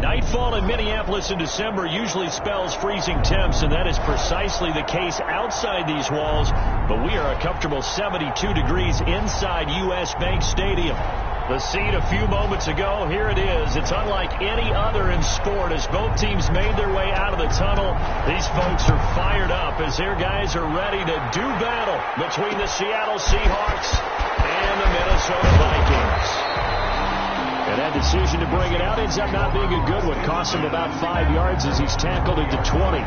Nightfall in Minneapolis in December usually spells freezing temps, and that is precisely the case outside these walls. But we are a comfortable 72 degrees inside U.S. Bank Stadium. The scene a few moments ago, here it is. It's unlike any other in sport as both teams made their way out of the tunnel. These folks are fired up as their guys are ready to do battle between the Seattle Seahawks and the Minnesota Vikings. And that decision to bring it out ends up not being a good one. Costs him about 5 yards as he's tackled into 20.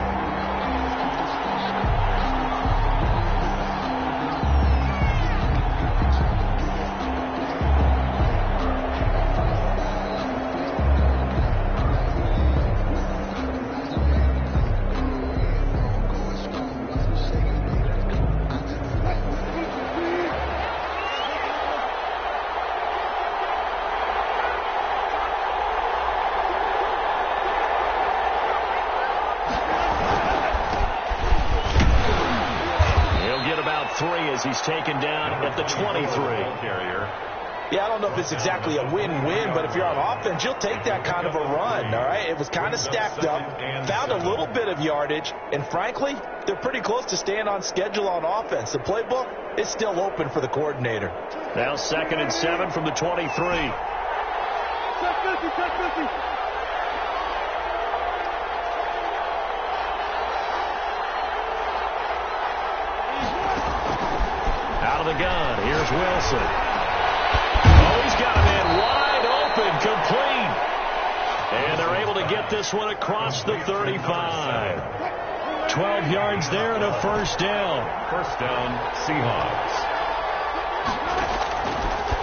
He's taken down at the 23. Yeah, I don't know if it's exactly a win-win, but if you're on offense, you'll take that kind of a run, all right? It was kind of stacked up, found a little bit of yardage, and frankly, they're pretty close to staying on schedule on offense. The playbook is still open for the coordinator. Now 2nd and 7 from the 23. The gun. Here's Wilson. Oh, he's got him in wide open, complete. And they're able to get this one across the 35. 12 yards there and a first down. First down, Seahawks.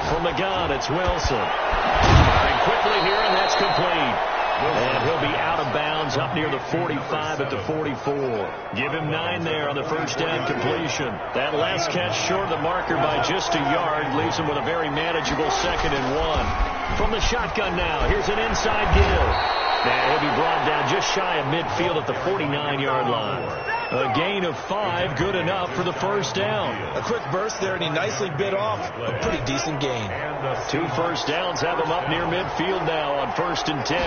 From the gun, it's Wilson. Firing quickly here, and that's complete. And he'll be out of bounds up near the 45 at the 44. Give him 9 there on the first down completion. That last catch short of the marker by just a yard leaves him with a very manageable 2nd and 1. From the shotgun now, here's an inside give. And he'll be brought down just shy of midfield at the 49-yard line. A gain of 5, good enough for the first down. A quick burst there, and he nicely bit off a pretty decent gain. 2 first downs have him up near midfield now on 1st and 10.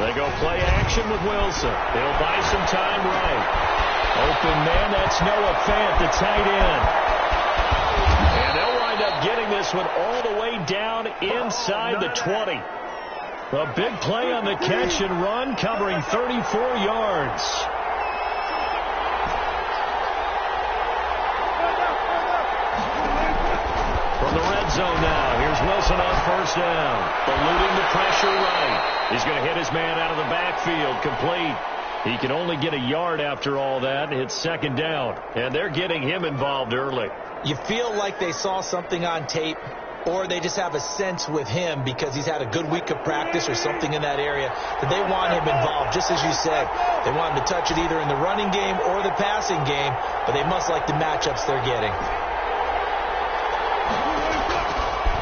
They go play action with Wilson. They'll buy some time right. Open man, that's Noah Fant, the tight end. And they'll wind up getting this one all the way down inside the 20. A big play on the catch and run, covering 34 yards. From the red zone now, here's Wilson on first down. Eluding the pressure right. He's going to hit his man out of the backfield, complete. He can only get a yard after all that. It's 2nd down, and they're getting him involved early. You feel like they saw something on tape, or they just have a sense with him because he's had a good week of practice or something in that area that they want him involved, just as you said. They want him to touch it either in the running game or the passing game, but they must like the matchups they're getting.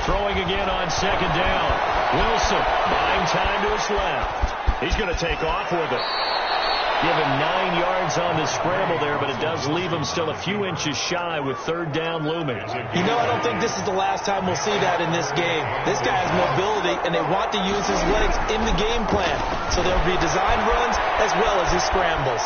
Throwing again on 2nd down. Wilson buying time to his left. He's going to take off with it. Give him 9 yards on the scramble there, but it does leave him still a few inches shy with 3rd down looming. You know, I don't think this is the last time we'll see that in this game. This guy has mobility, and they want to use his legs in the game plan. So there'll be design runs as well as his scrambles.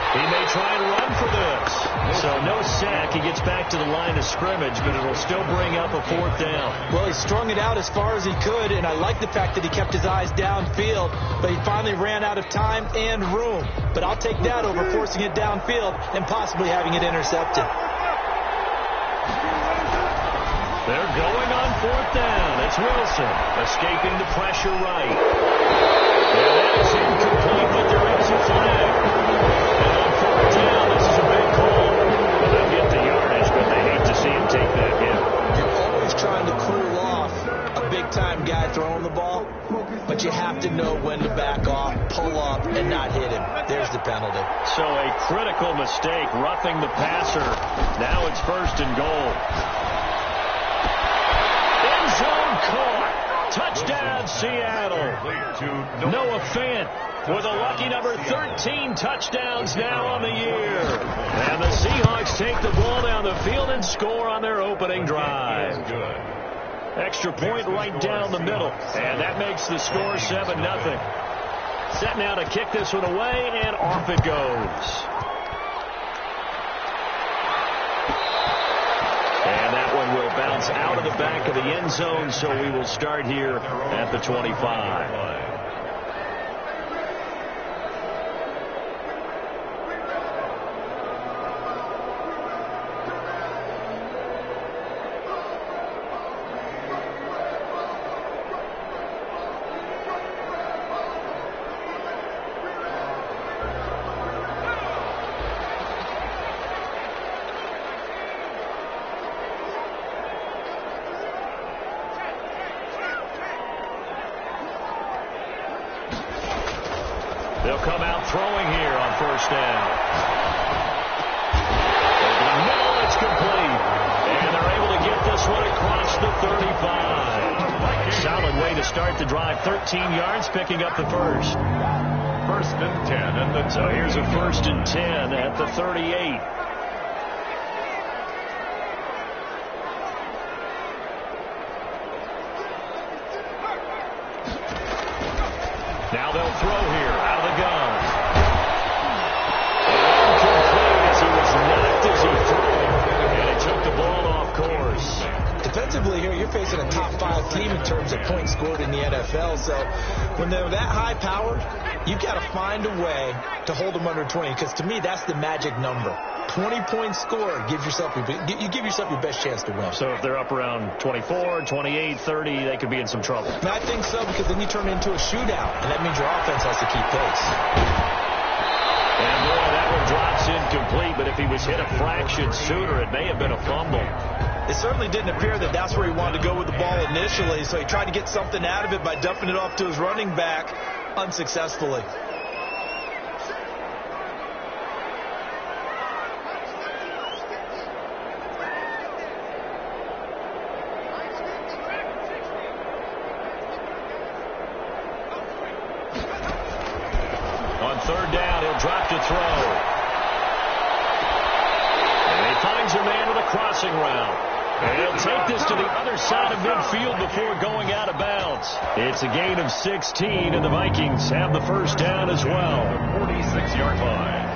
He may try and run for this. So no sack. He gets back to the line of scrimmage, but it'll still bring up a 4th down. Well, he strung it out as far as he could, and I like the fact that he kept his eyes downfield, but he finally ran out of time and room. But I'll take that over forcing it downfield and possibly having it intercepted. They're going on 4th down. It's Wilson escaping the pressure right. And that is incomplete, but there is a flag. And on 4th down, this is a big call. Well, they'll get the yardage, but they hate to see him take that hit. You're always trying to cool off a big-time guy throwing the ball, but you have to know when to back off, pull up, and not hit him. There's the penalty. So a critical mistake, roughing the passer. Now it's 1st and goal. End zone caught. Touchdown, Seattle. Noah Fant with a lucky number 13 touchdowns now on the year. And the Seahawks take the ball down the field and score on their opening drive. Extra point right down the middle. And that makes the score 7-0. Set now to kick this one away, and off it goes. And that one will bounce out of the back of the end zone, so we will start here at the 25. They'll come out throwing here on first down. Over the middle, it's complete. And they're able to get this one across the 35. Solid way to start the drive. 13 yards, picking up the first. First and 10 at the 2. So here's a first and 10 at the 38. Now they'll throw here out of the gun. Incomplete as he was knocked as he threw. And he took the ball off course. Defensively here, you're facing a top 5 team in terms of points scored in the NFL. So when they're that high powered, you've got to find a way to hold them under 20. Because to me, that's the magic number. 20 points scored, you give yourself your best chance to win. So if they're up around 24, 28, 30, they could be in some trouble. And I think so, because then you turn it into a shootout, and that means your offense has to keep pace. And boy, that one drops incomplete, but if he was hit a fraction sooner, it may have been a fumble. It certainly didn't appear that that's where he wanted to go with the ball initially, so he tried to get something out of it by dumping it off to his running back unsuccessfully. Third down, he'll drop to throw. And he finds a man with a crossing route. And he'll take this to the other side of midfield before going out of bounds. It's a gain of 16, and the Vikings have the first down as well. 46-yard line.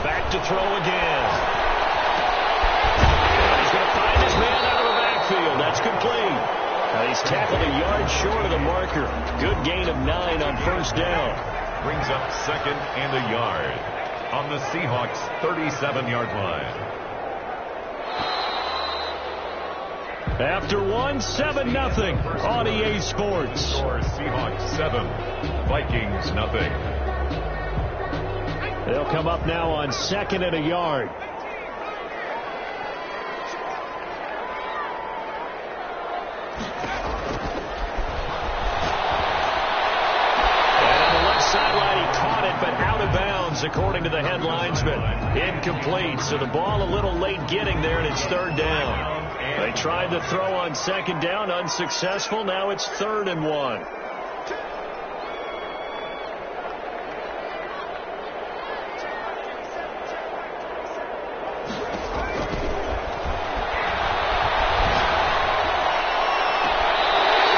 Back to throw again. That's complete. He's tackled a yard short of the marker. Good gain of 9 on first down. Brings up second and a yard on the Seahawks' 37-yard line. After 7-0 on EA Sports. Score Seahawks 7, Vikings 0. They'll come up now on second and a yard. But out of bounds, according to the head linesman. Incomplete, so the ball a little late getting there, and it's third down. They tried to throw on second down, unsuccessful. Now it's 3rd and 1.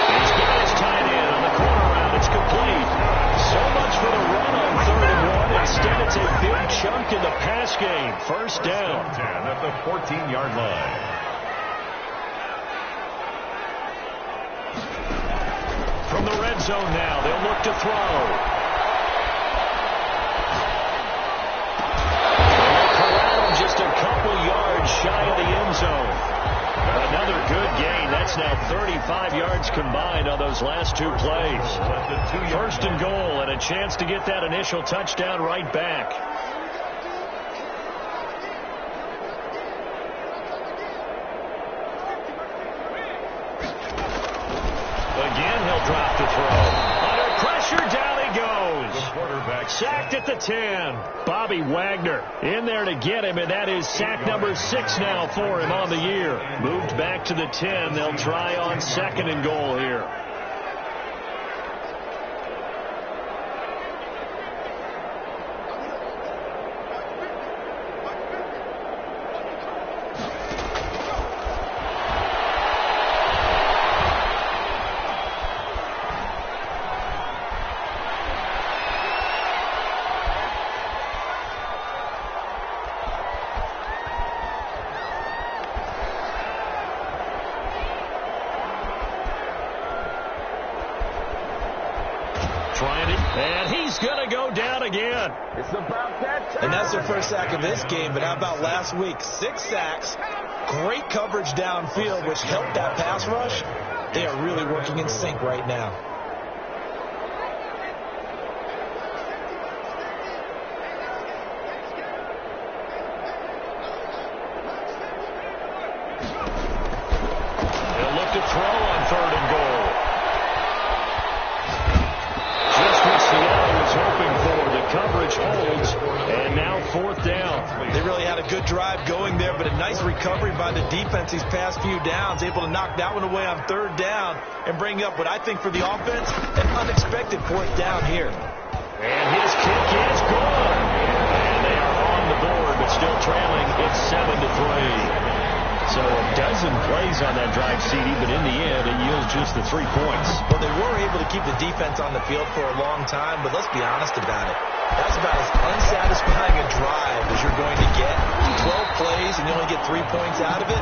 He's got his tight end on the corner route. It's complete. So much for the run on 3rd and 1. Instead, it's a big chunk in the pass game. First down. 10 at the 14-yard line. From the red zone now, they'll look to throw. They'll corral him just a couple yards shy of the end zone. Another good gain. That's now 35 yards combined on those last 2 plays. First and goal, and a chance to get that initial touchdown right back. Again, he'll drop to throw. Under pressure, down he goes. The quarterback sacked at the 10. Bobby Wagner in there to get him, and that is sack number 6 now for him on the year. Moved back to the 10. They'll try on second and goal here. trying it, and he's going to go down again. It's about that time. And that's their first sack of this game, but how about last week? 6 sacks, great coverage downfield, which helped that pass rush. They are really working in sync right now. They'll look to throw on 3rd and goal. Just what Seattle was hoping for. The coverage holds, and now 4th down. They really had a good drive going there, but a nice recovery by the defense these past few downs, able to knock that one away on 3rd down and bring up what I think for the offense, an unexpected 4th down here. And his kick is good. And they are on the board, but still trailing. It's 7-3. So a dozen plays on that drive, CD, but in the end, it yields just the 3 points. Well, they were able to keep the defense on the field for a long time, but let's be honest about it. That's about as unsatisfying a drive as you're going to get. 12 plays and you only get 3 points out of it.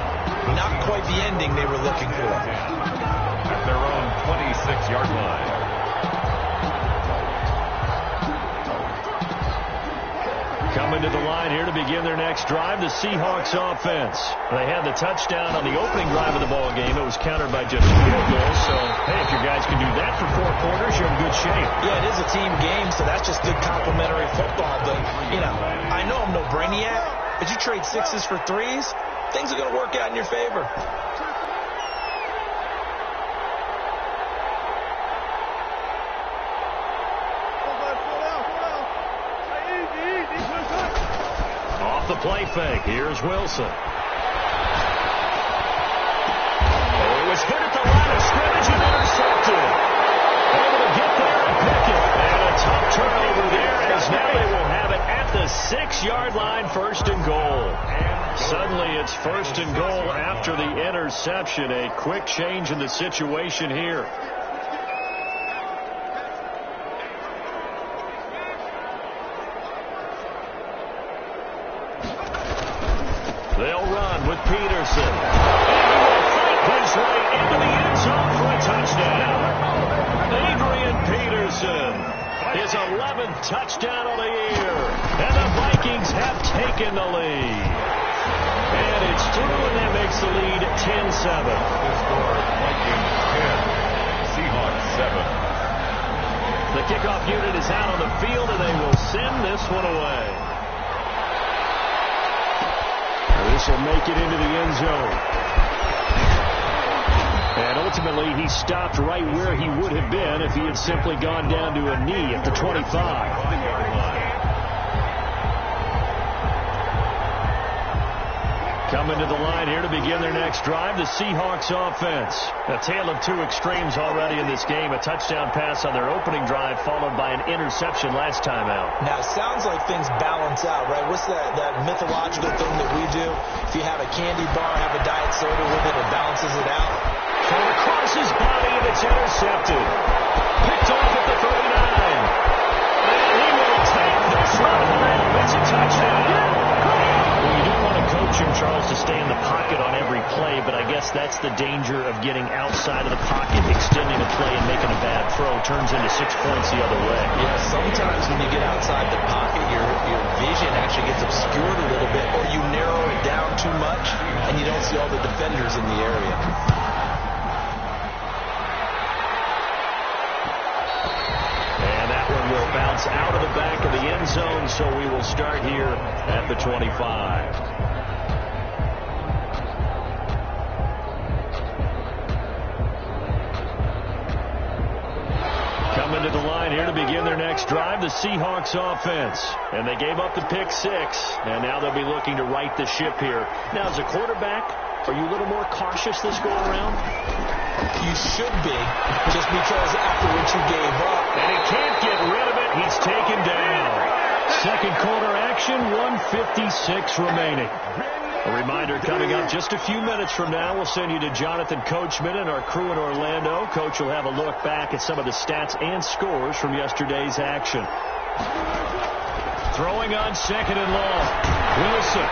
Not quite the ending they were looking for. At their own 26-yard line. Coming to the line here to begin their next drive, the Seahawks offense. They had the touchdown on the opening drive of the ball game. It was countered by just field goals. So, hey, if your guys can do that for 4 quarters, you're in good shape. Yeah, it is a team game, so that's just good complimentary football. But, you know, I know I'm no brainiac, but you trade 6s for 3s, things are going to work out in your favor. The play fake. Here's Wilson. Oh, it was hit at the line of scrimmage and intercepted. Able to get there and pick it. And a tough turnover there, as now they will have it at the 6-yard line, 1st and goal. Suddenly it's 1st and goal after the interception. A quick change in the situation here. They'll run with Peterson. And he will fight his way into the end zone for a touchdown. Adrian Peterson, his 11th touchdown of the year. And the Vikings have taken the lead. And it's through, and that makes the lead 10-7. The score, Vikings 10, Seahawks 7. The kickoff unit is out on the field, and they will send this one away. This will make it into the end zone. And ultimately, he stopped right where he would have been if he had simply gone down to a knee at the 25. Coming to the line here to begin their next drive, the Seahawks offense. A tale of 2 extremes already in this game. A touchdown pass on their opening drive, followed by an interception last time out. Now, it sounds like things balance out, right? What's that mythological thing that we do? If you have a candy bar, have a diet soda with it, it balances it out. Thrown across his body, and it's intercepted. Picked off at the 39. And he will take this one home. It's a touchdown. Well, you do want to coach him, Charles, to stay in the pocket on every play, but I guess that's the danger of getting outside of the pocket, extending a play and making a bad throw. Turns into 6 points the other way. Yeah, sometimes when you get outside the pocket, your vision actually gets obscured a little bit, or you narrow it down too much, and you don't see all the defenders in the area. Will bounce out of the back of the end zone, so we will start here at the 25. Coming to the line here to begin their next drive, the Seahawks offense. And they gave up the pick 6, and now they'll be looking to right the ship here. Now, as a quarterback, are you a little more cautious this go around? You should be, just because after what you gave up. And he can't get rid of it. He's taken down. Second quarter action, 1:56 remaining. A reminder coming up just a few minutes from now. We'll send you to Jonathan Coachman and our crew in Orlando. Coach will have a look back at some of the stats and scores from yesterday's action. Throwing on 2nd and long. Wilson.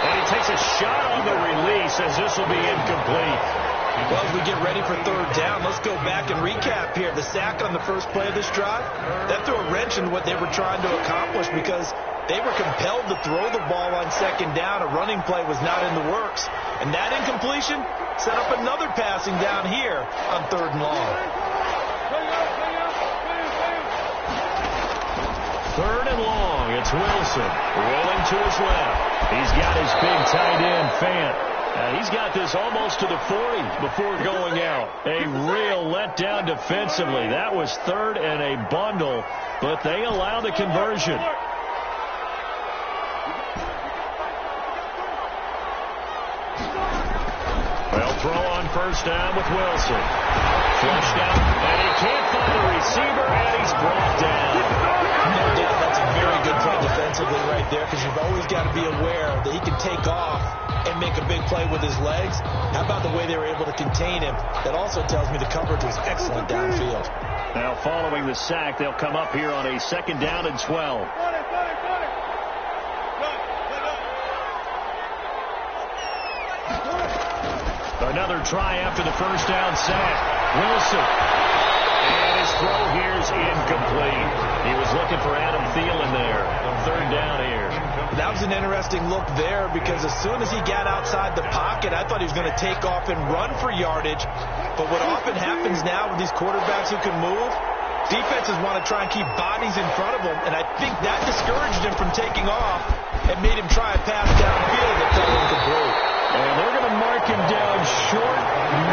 And he takes a shot on the release as this will be incomplete. Well, as we get ready for third down, let's go back and recap here. The sack on the first play of this drive, that threw a wrench in what they were trying to accomplish because they were compelled to throw the ball on second down. A running play was not in the works. And that incompletion set up another passing down here on third and long. Third and long. It's Wilson rolling to his left. He's got his big tight end, Fant. He's got this almost to the 40 before going out. A real letdown defensively. That was third and a bundle, but they allow the conversion. Well, throw on first down with Wilson. Flushed out, and he can't find a receiver, and he's brought down. No doubt that's a very good play defensively right there because you've always got to be aware that he can take off and make a big play with his legs. How about the way they were able to contain him? That also tells me the coverage was excellent downfield. Now, following the sack, they'll come up here on a second down and 12. Another try after the first down sack. Wilson. And his throw here is incomplete. He was looking for Adam Thielen there on third down here. That was an interesting look there because as soon as he got outside the pocket, I thought he was going to take off and run for yardage. But what often happens now with these quarterbacks who can move, defenses want to try and keep bodies in front of them, and I think that discouraged him from taking off and made him try a pass downfield that fell incomplete. And they're going to mark him down short,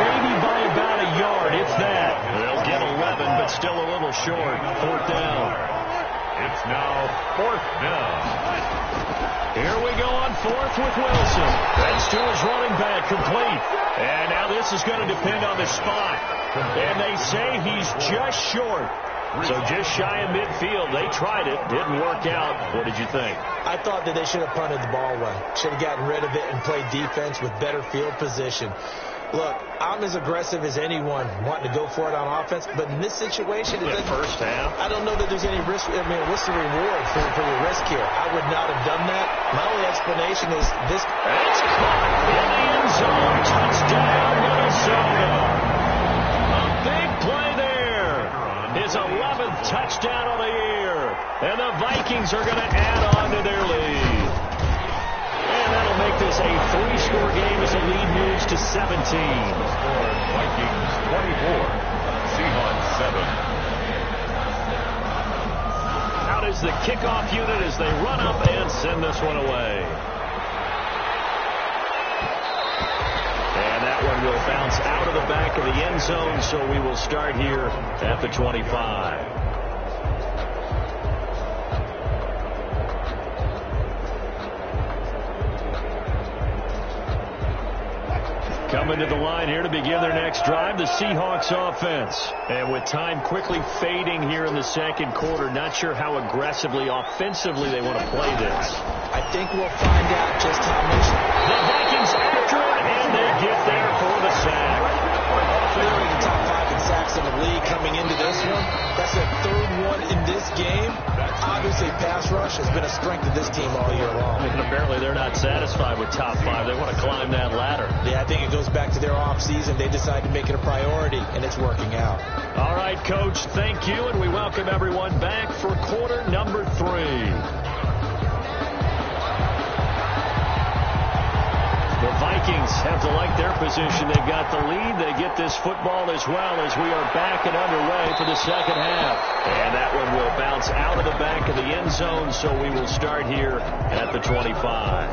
maybe by about a yard, if that. They'll get 11, but still a little short. Fourth down. It's now fourth down. Here we go on fourth with Wilson. That's to his running back, complete. And now this is going to depend on the spot. And they say he's just short. So just shy of midfield. They tried it. Didn't work out. What did you think? I thought that they should have punted the ball away. Should have gotten rid of it and played defense with better field position. Look, I'm as aggressive as anyone wanting to go for it on offense, but in this situation, First half. I don't know that there's any risk. I mean, what's the reward for your risk here? I would not have done that. My only explanation is this. It's caught in the end zone. Touchdown, Minnesota. A big play there. His 11th touchdown of the year. And the Vikings are going to add on to their lead. And that'll make this a 3-score game as the lead moves to 17. Vikings 24, Seahawks 7. Out is the kickoff unit as they run up and send this one away. And that one will bounce out of the back of the end zone, so we will start here at the 25. Coming to the line here to begin their next drive, the Seahawks offense. And with time quickly fading here in the second quarter, not sure how aggressively, offensively they want to play this. I think we'll find out just how much. The Vikings after it, and they get there for the sack. Clearly the top 5 in sacks in the league coming into this one. That's their third one in this game. Obviously, pass rush has been a strength of this team all year long. And apparently they're not satisfied with top 5. They want to climb that ladder. Yeah, I think it goes back to their offseason. They decided to make it a priority, and it's working out. All right, Coach, thank you, and we welcome everyone back for quarter number 3. The Vikings have to like their position. They've got the lead. They get this football as well as we are back and underway for the second half. And that one will bounce out of the back of the end zone, so we will start here at the 25.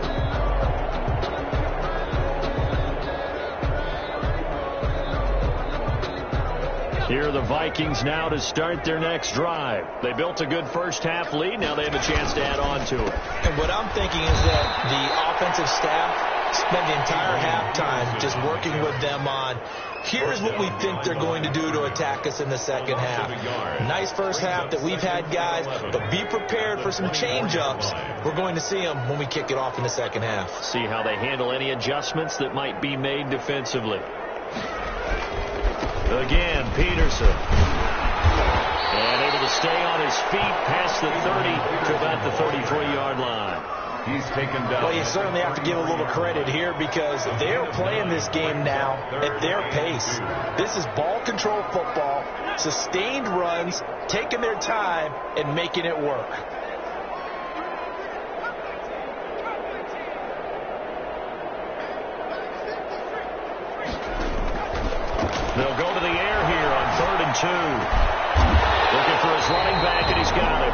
Here are the Vikings now to start their next drive. They built a good first half lead. Now they have a chance to add on to it. And what I'm thinking is that the offensive staff spend the entire halftime just working with them on, here's what we think they're going to do to attack us in the second half. Nice first half that we've had, guys, but be prepared for some change-ups. We're going to see them when we kick it off in the second half. See how they handle any adjustments that might be made defensively. Again, Peterson. And able to stay on his feet past the 30 to about the 33-yard line. He's taken down. Well, you certainly have to give a little credit here because they're playing this game now at their pace. This is ball control football, sustained runs, taking their time, and making it work. They'll go to the air here on 3rd and 2. Looking for his running back, and he's got it.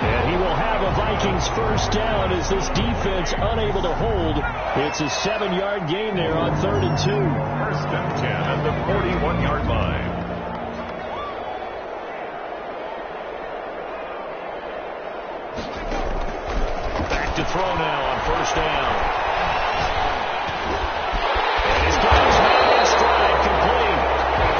And he will have a Vikings first down as this defense unable to hold. It's a 7-yard gain there on 3rd and 2. First and 10 at the 41-yard line. Back to throw now on first down. And he's got his man in stride, complete.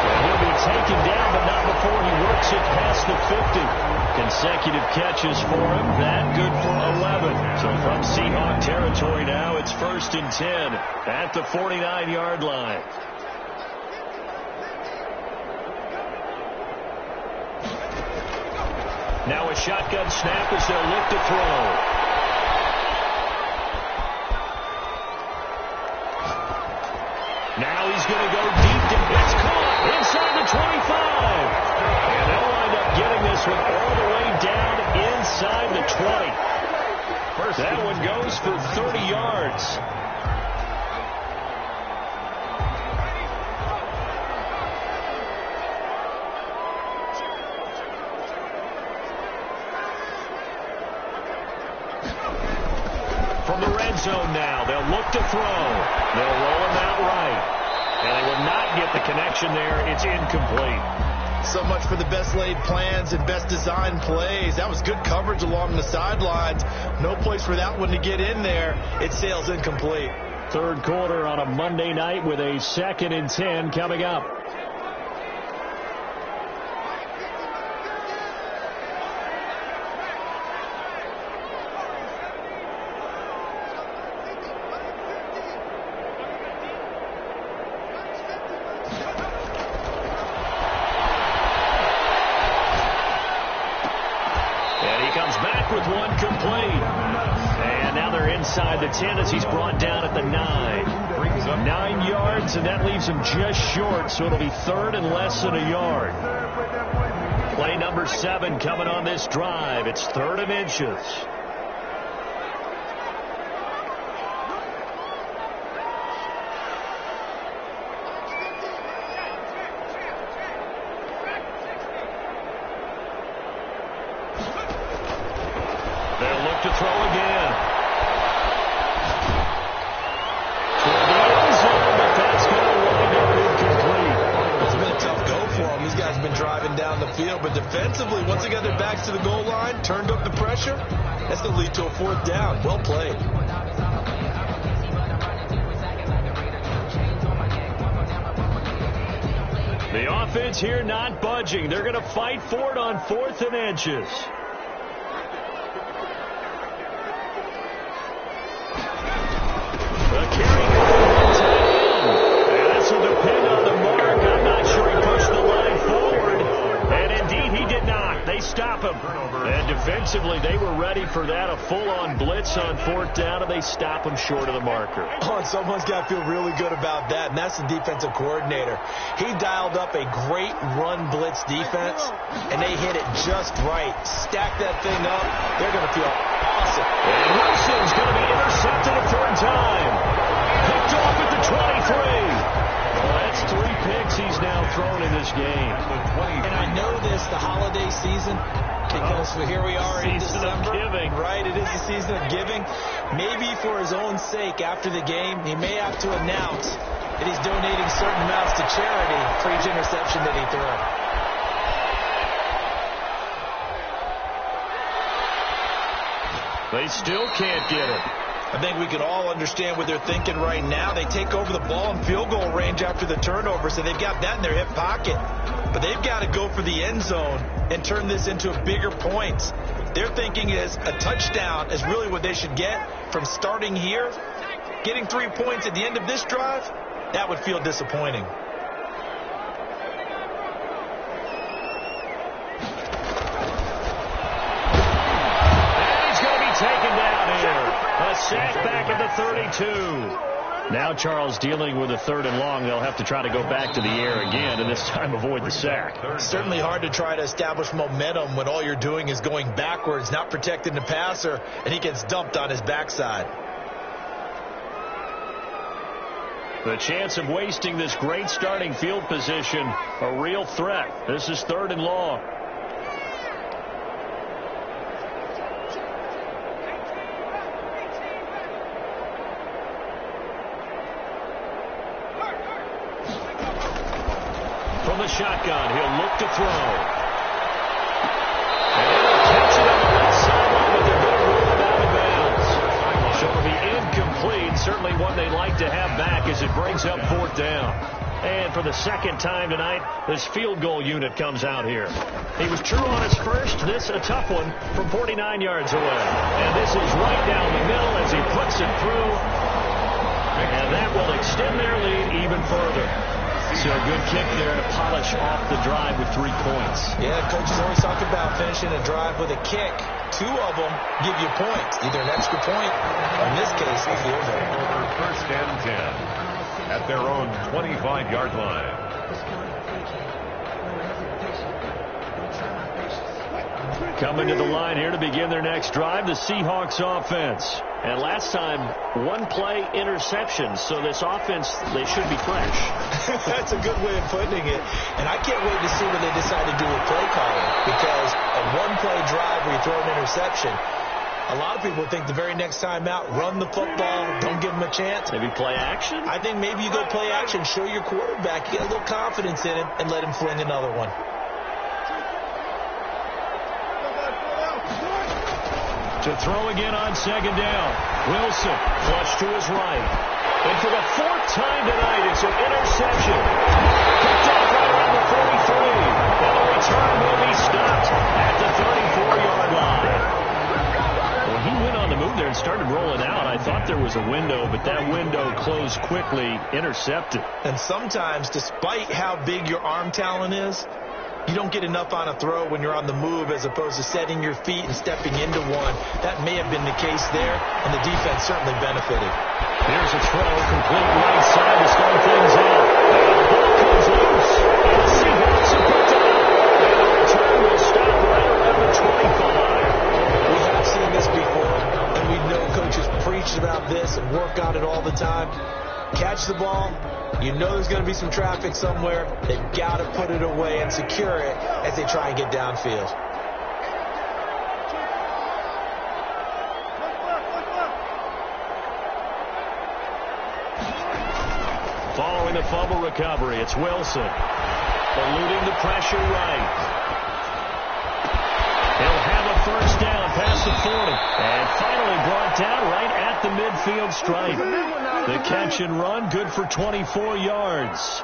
And he'll be taken down, but not before he works it past the 50. Consecutive catches for him. That good for 11. So from Seahawk territory now, it's 1st and 10 at the 49-yard line. Now a shotgun snap as they'll look to throw. Now he's going to go deep. It's caught inside the 25. And they'll wind up getting this one all the way down inside the 20. That one goes for 30 yards. From the red zone now, they'll look to throw. They'll roll him out right. And they will not get the connection there. It's incomplete. So much for the best laid plans and best designed plays. That was good coverage along the sidelines. No place for that one to get in there. It sails incomplete. 3rd quarter on a Monday night with a 2nd and 10 coming up. With one complete. And now they're inside the 10 as he's brought down at the 9. 9 yards, and that leaves him just short, so it'll be 3rd and less than a yard. Play number 7 coming on this drive. It's 3rd and inches. To throw again. Toward the end zone, but that's going to wind up incomplete. It's been a tough go for him. These guys have been driving down the field, but defensively, once they got their backs to the goal line, turned up the pressure, that's going to lead to a 4th down. Well played. The offense here not budging. They're going to fight for it on 4th and inches. Depend on the mark. I'm not sure he pushed the line forward. And indeed, he did not. They stop him. And defensively, they were ready for that. A full-on blitz on 4th down, and they stop him short of the marker. Oh, and someone's got to feel really good about that, and that's the defensive coordinator. He dialed up a great run blitz defense, and they hit it just right. Stack that thing up. They're going to feel awesome. And Wilson's going to be intercepted a 3rd time. Picked off at the 23. Well, that's 3 picks he's now thrown in this game. And I know this, the holiday season, because here we are in December. Season of giving. Right, it is the season of giving. Maybe for his own sake, after the game, he may have to announce that he's donating certain amounts to charity for each interception that he threw. They still can't get him. I think we could all understand what they're thinking right now. They take over the ball in field goal range after the turnover, so they've got that in their hip pocket. But they've got to go for the end zone and turn this into a bigger point. Their thinking is a touchdown is really what they should get from starting here. Getting 3 points at the end of this drive, that would feel disappointing. sack back at the 32. Now Charles dealing with a 3rd and long. They'll have to try to go back to the air again, and this time avoid the sack. Certainly hard to try to establish momentum when all you're doing is going backwards, not protecting the passer, and he gets dumped on his backside. The chance of wasting this great starting field position, a real threat. This is 3rd and long. From the shotgun, he'll look to throw. And they'll catch it on the left sideline, but they're going to roll it out of bounds. So it'll be incomplete. Certainly one they'd like to have back as it brings up 4th down. And for the 2nd time tonight, this field goal unit comes out here. He was true on his first. This a tough one from 49 yards away. And this is right down the middle as he puts it through. And that will extend their lead even further. So a good kick there to polish off the drive with 3 points. Yeah, coaches always talk about finishing a drive with a kick. 2 of them give you points, either an extra point, or in this case, a field goal. Over 1st and 10 at their own 25-yard line. Coming to the line here to begin their next drive, the Seahawks offense. And last time, 1-play interception. So this offense, they should be fresh. That's a good way of putting it. And I can't wait to see what they decide to do with play calling. Because a 1-play drive where you throw an interception, a lot of people think the very next time out, run the football, don't give them a chance. Maybe play action? I think maybe you go play action, show your quarterback, you get a little confidence in him, and let him fling another one. To throw again on 2nd down. Wilson, flush to his right. And for the 4th time tonight, it's an interception. Picked off right around the 43. And the return will be stopped at the 34-yard line. When he went on the move there and started rolling out, I thought there was a window, but that window closed quickly, intercepted. And sometimes, despite how big your arm talent is, you don't get enough on a throw when you're on the move as opposed to setting your feet and stepping into one. That may have been the case there, and the defense certainly benefited. Here's a throw, complete right side to start things out. And the ball comes loose. And the Seahawks have picked it up. And the return will stop right around the 25. We have seen this before, and we know coaches preach about this and work on it all the time. Catch the ball. You know there's going to be some traffic somewhere. They've got to put it away and secure it as they try and get downfield. Following the fumble recovery, it's Wilson. Eluding the pressure right. He'll have a 1st down past the 40. And finally brought down right at the midfield stripe. The catch and run, good for 24 yards.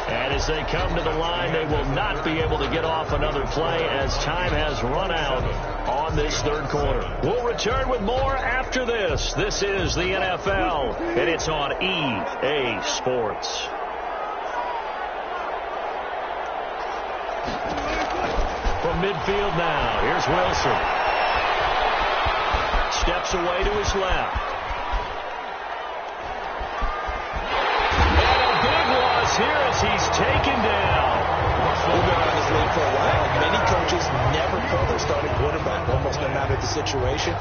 And as they come to the line, they will not be able to get off another play as time has run out on this 3rd quarter. We'll return with more after this. This is the NFL, and it's on EA Sports. From midfield now, here's Wilson. Steps away to his left. And a big loss here as he's taken down. We've been on this league for a while. Many coaches never pull their starting quarterback, almost no matter the situation.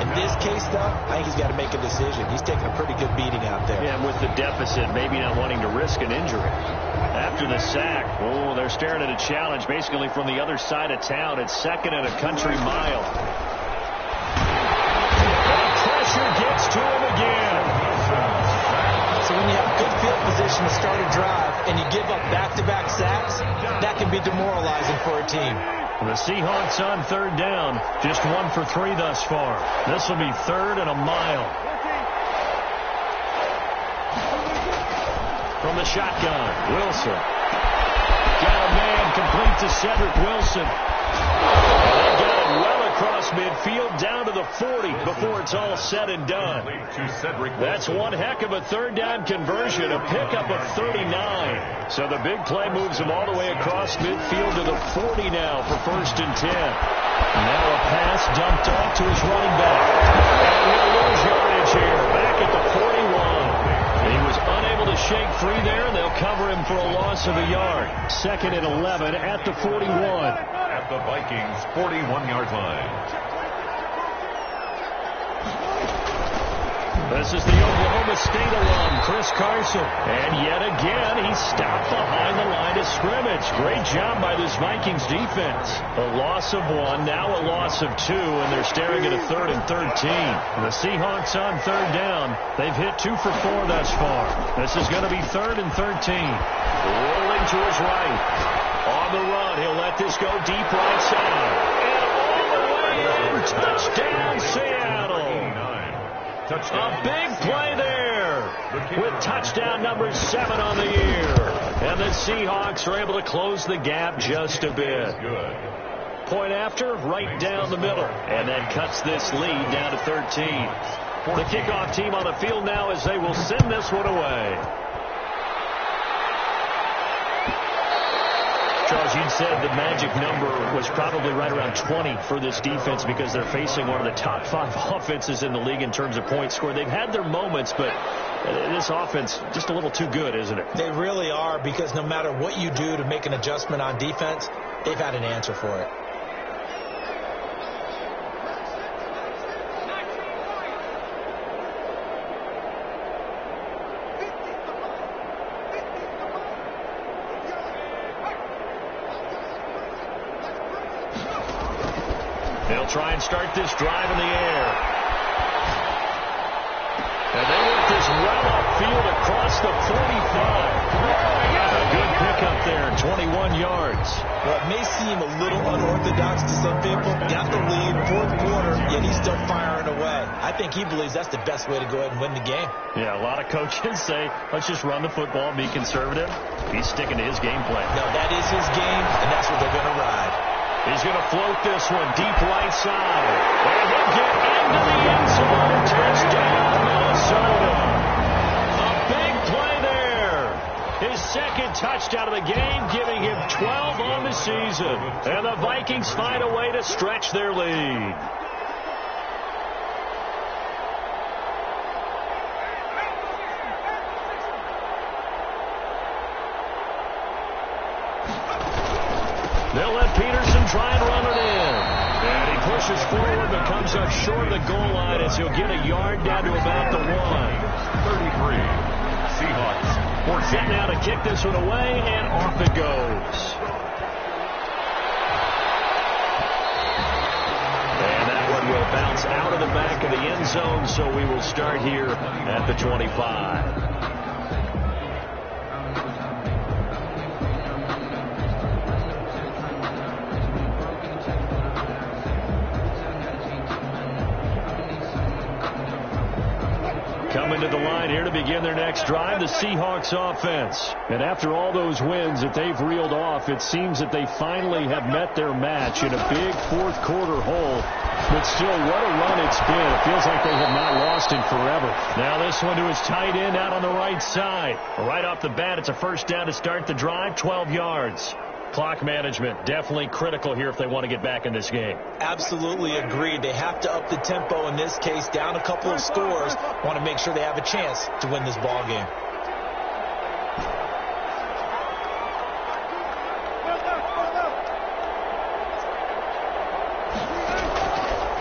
In this case, though, I think he's got to make a decision. He's taking a pretty good beating out there. Yeah, and with the deficit, maybe not wanting to risk an injury. After the sack, oh, they're staring at a challenge basically from the other side of town. It's 2nd and a country mile. And pressure gets to him again. So when you have good field position to start a drive and you give up back-to-back sacks, that can be demoralizing for a team. The Seahawks on 3rd down, just 1 for 3 thus far. This will be 3rd and a mile. From the shotgun, Wilson. Got a man complete to Cedric Wilson. And they got it well across midfield down to the 40 before it's all said and done. That's one heck of a third down conversion, a pickup of 39. So the big play moves him all the way across midfield to the 40 now for 1st and 10. Now a pass dumped off to his running back. And he'll lose yardage here, back at the 41. He was unable to shake free there, and they'll cover him for a loss of a yard. 2nd and 11 at the 41. At the Vikings' 41-yard line. This is the Oklahoma State alum, Chris Carson. And yet again, he's stopped behind the line of scrimmage. Great job by this Vikings defense. A loss of 1, now a loss of 2, and they're staring at a 3rd and 13. The Seahawks on 3rd down. They've hit 2 for 4 thus far. This is going to be 3rd and 13. Rolling to his right. On the run, he'll let this go deep right side. And all the way in, touchdown Seattle. A big play there with touchdown number 7 on the year. And the Seahawks are able to close the gap just a bit. Point after, right down the middle. And that cuts this lead down to 13. The kickoff team on the field now as they will send this one away. Charles, you said the magic number was probably right around 20 for this defense because they're facing one of the top 5 offenses in the league in terms of points scored. They've had their moments, but this offense just a little too good, isn't it? They really are, because no matter what you do to make an adjustment on defense, they've had an answer for it. They'll try and start this drive in the air. And they work this well upfield across the 45. A good pickup there, 21 yards. Well, it may seem a little unorthodox to some people. Got the lead, 4th quarter, yet he's still firing away. I think he believes that's the best way to go ahead and win the game. Yeah, a lot of coaches say, let's just run the football and be conservative. He's sticking to his game plan. No, that is his game, and that's what they're going to ride. He's going to float this one deep right side. And he'll get into the end zone. Touchdown, Minnesota. A big play there. His 2nd touchdown of the game, giving him 12 on the season. And the Vikings find a way to stretch their lead. They'll let Peterson try and run it in. And he pushes forward, but comes up short of the goal line as he'll get a yard down to about the 1. 33. Seahawks. Set now to kick this one away, and off it goes. And that one will bounce out of the back of the end zone, so we will start here at the 25. Coming to the line here to begin their next drive, the Seahawks offense. And after all those wins that they've reeled off, it seems that they finally have met their match in a big 4th quarter hole. But still, what a run it's been. It feels like they have not lost in forever. Now this one to his tight end out on the right side. Right off the bat, it's a 1st down to start the drive, 12 yards. Clock management, definitely critical here if they want to get back in this game. Absolutely agreed. They have to up the tempo in this case, down a couple of scores. Want to make sure they have a chance to win this ball game.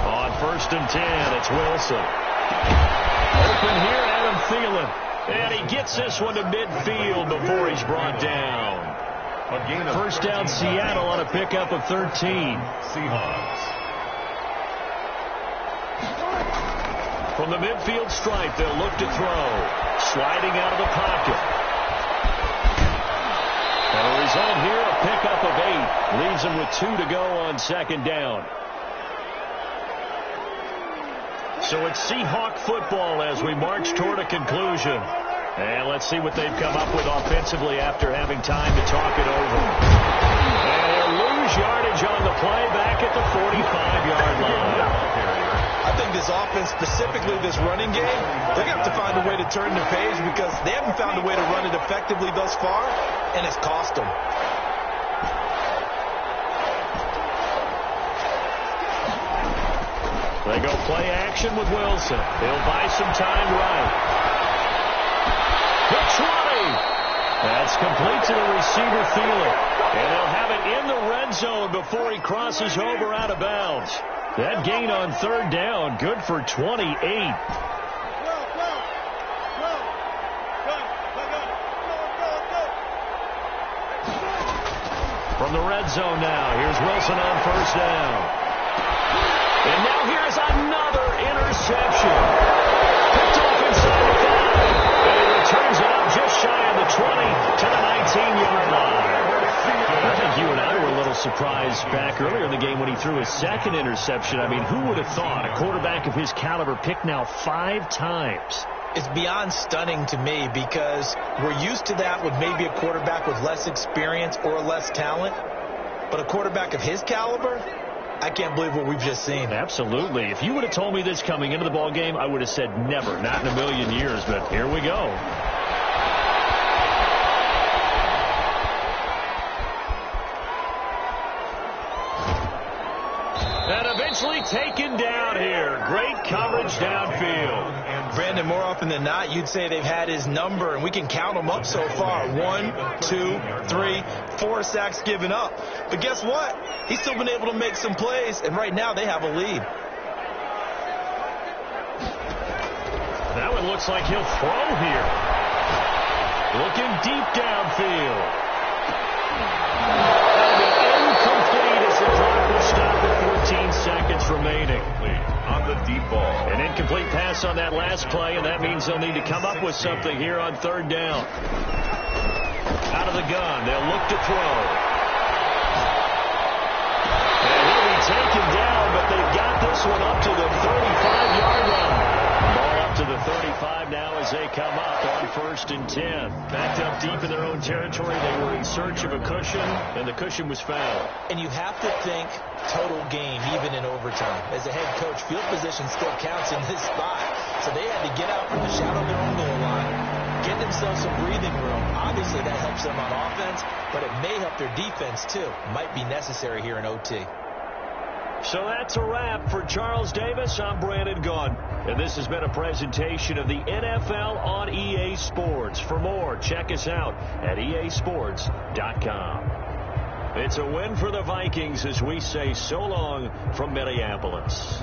On 1st and 10, it's Wilson. Open here, Adam Thielen. And he gets this one to midfield before he's brought down. 1st down Seattle on a pickup of 13. Seahawks. From the midfield stripe, they'll look to throw. Sliding out of the pocket. And a result here, a pickup of 8. Leaves them with 2 to go on 2nd down. So it's Seahawk football as we march toward a conclusion. And let's see what they've come up with offensively after having time to talk it over. And they'll lose yardage on the play back at the 45-yard line. offense, specifically this running game, they're going to have to find a way to turn the page because they haven't found a way to run it effectively thus far, and it's cost them. They go play action with Wilson. He'll buy some time right. The 20. That's complete to the receiver Thielen. And they'll have it in the red zone before he crosses over out of bounds. That gain on third down, good for 28. From the red zone now, here's Wilson on first down. And now here's another interception. Picked off inside the 5. And he returns it out just shy of the 20 to the 19-yard line. I think you and I were a little surprised back earlier in the game when he threw his second interception. I mean, who would have thought a quarterback of his caliber picked now 5 times? It's beyond stunning to me because we're used to that with maybe a quarterback with less experience or less talent. But a quarterback of his caliber, I can't believe what we've just seen. Absolutely. If you would have told me this coming into the ball game, I would have said never, not in a million years. But here we go. And eventually taken down here. Great coverage downfield. Brandon, more often than not, you'd say they've had his number, and we can count them up so far. 1, 2, 3, 4 sacks given up. But guess what? He's still been able to make some plays, and right now they have a lead. That one looks like he'll throw here. Looking deep downfield. And incomplete as the clock will stop at 14 seconds remaining. On the deep ball. An incomplete pass on that last play, and that means they'll need to come up with something here on third down. Out of the gun, they'll look to throw. And he'll be taken down, but they've got this one up to the 35-yard line. Ball up to the 35 now as they come up on 1st and 10. Backed up deep in their own territory. They were in search of a cushion, and the cushion was found. And you have to think total game, even in overtime. As a head coach, field position still counts in this spot. So they had to get out from the shadow of their own goal line, get themselves some breathing room. Obviously, that helps them on offense, but it may help their defense, too. Might be necessary here in OT. So that's a wrap for Charles Davis. I'm Brandon Gaughan. And this has been a presentation of the NFL on EA Sports. For more, check us out at easports.com. It's a win for the Vikings as we say so long from Minneapolis.